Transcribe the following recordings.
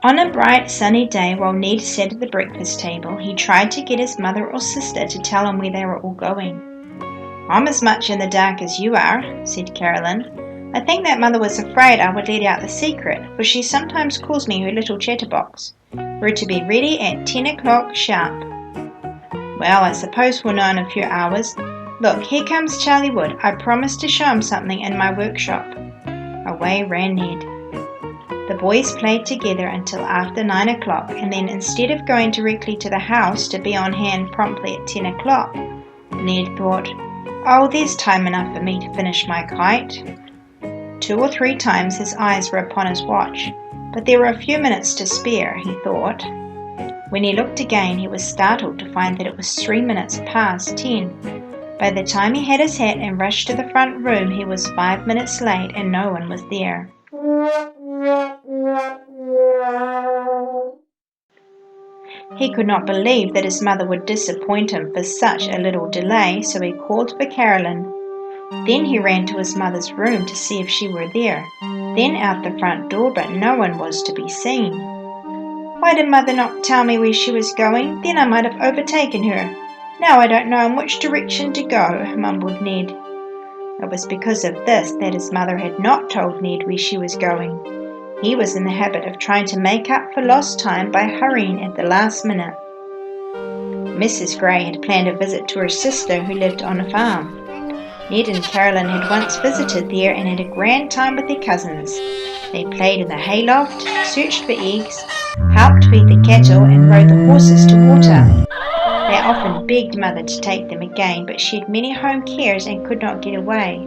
On a bright sunny day, while Ned sat at the breakfast table, he tried to get his mother or sister to tell him where they were all going. "I'm as much in the dark as you are," said Carolyn. "I think that mother was afraid I would let out the secret, for she sometimes calls me her little chatterbox. We're to be ready at 10 o'clock sharp." "Well, I suppose we'll know in a few hours. Look, here comes Charlie Wood. I promised to show him something in my workshop." Away ran Ned. The boys played together until after 9 o'clock, and then instead of going directly to the house to be on hand promptly at 10 o'clock, Ned thought, "Oh, there's time enough for me to finish my kite." 2 or 3 times his eyes were upon his watch, but there were a few minutes to spare, he thought. When he looked again, he was startled to find that it was 3 minutes past 10. By the time he had his hat and rushed to the front room, he was 5 minutes late and no one was there. He could not believe that his mother would disappoint him for such a little delay, so he called for Carolyn. Then he ran to his mother's room to see if she were there, then out the front door, but no one was to be seen. "Why did Mother not tell me where she was going? Then I might have overtaken her. Now I don't know in which direction to go," mumbled Ned. It was because of this that his mother had not told Ned where she was going. He was in the habit of trying to make up for lost time by hurrying at the last minute. Mrs. Grey had planned a visit to her sister who lived on a farm. Ned and Carolyn had once visited there and had a grand time with their cousins. They played in the hayloft, searched for eggs, helped feed the cattle and rode the horses to water. They often begged Mother to take them again, but she had many home cares and could not get away.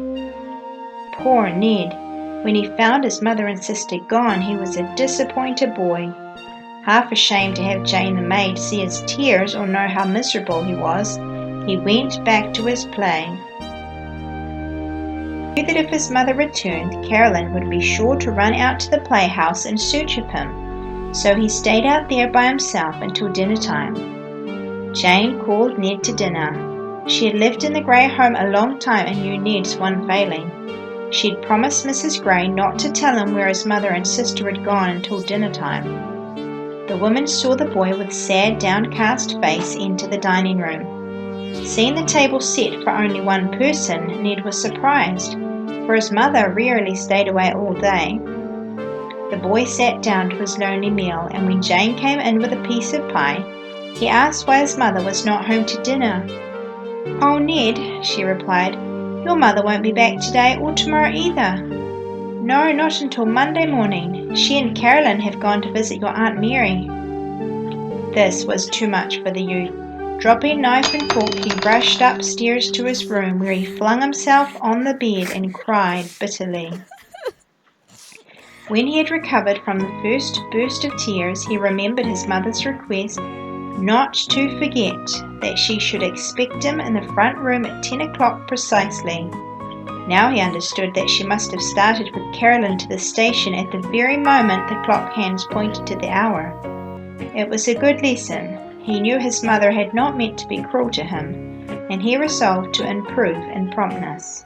Poor Ned! When he found his mother and sister gone, he was a disappointed boy. Half ashamed to have Jane the maid see his tears or know how miserable he was, he went back to his play. He knew that if his mother returned, Carolyn would be sure to run out to the playhouse in search of him, so he stayed out there by himself until dinner time. Jane called Ned to dinner. She had lived in the Grey home a long time and knew Ned's one failing. She had promised Mrs. Grey not to tell him where his mother and sister had gone until dinner time. The woman saw the boy with sad, downcast face enter the dining room. Seeing the table set for only one person, Ned was surprised, for his mother rarely stayed away all day. The boy sat down to his lonely meal, and when Jane came in with a piece of pie, he asked why his mother was not home to dinner. "Oh, Ned," she replied, "your mother won't be back today or tomorrow either." "No, not until Monday morning. She and Carolyn have gone to visit your Aunt Mary." This was too much for the youth. Dropping knife and fork, he rushed upstairs to his room, where he flung himself on the bed and cried bitterly. When he had recovered from the first burst of tears, he remembered his mother's request not to forget that she should expect him in the front room at 10 o'clock precisely. Now he understood that she must have started with Carolyn to the station at the very moment the clock hands pointed to the hour. It was a good lesson. He knew his mother had not meant to be cruel to him, and he resolved to improve in promptness.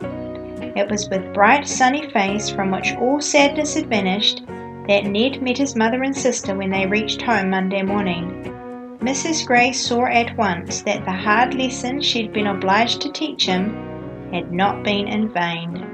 It was with bright sunny face, from which all sadness had vanished, that Ned met his mother and sister when they reached home Monday morning. Mrs. Grey saw at once that the hard lesson she had been obliged to teach him had not been in vain.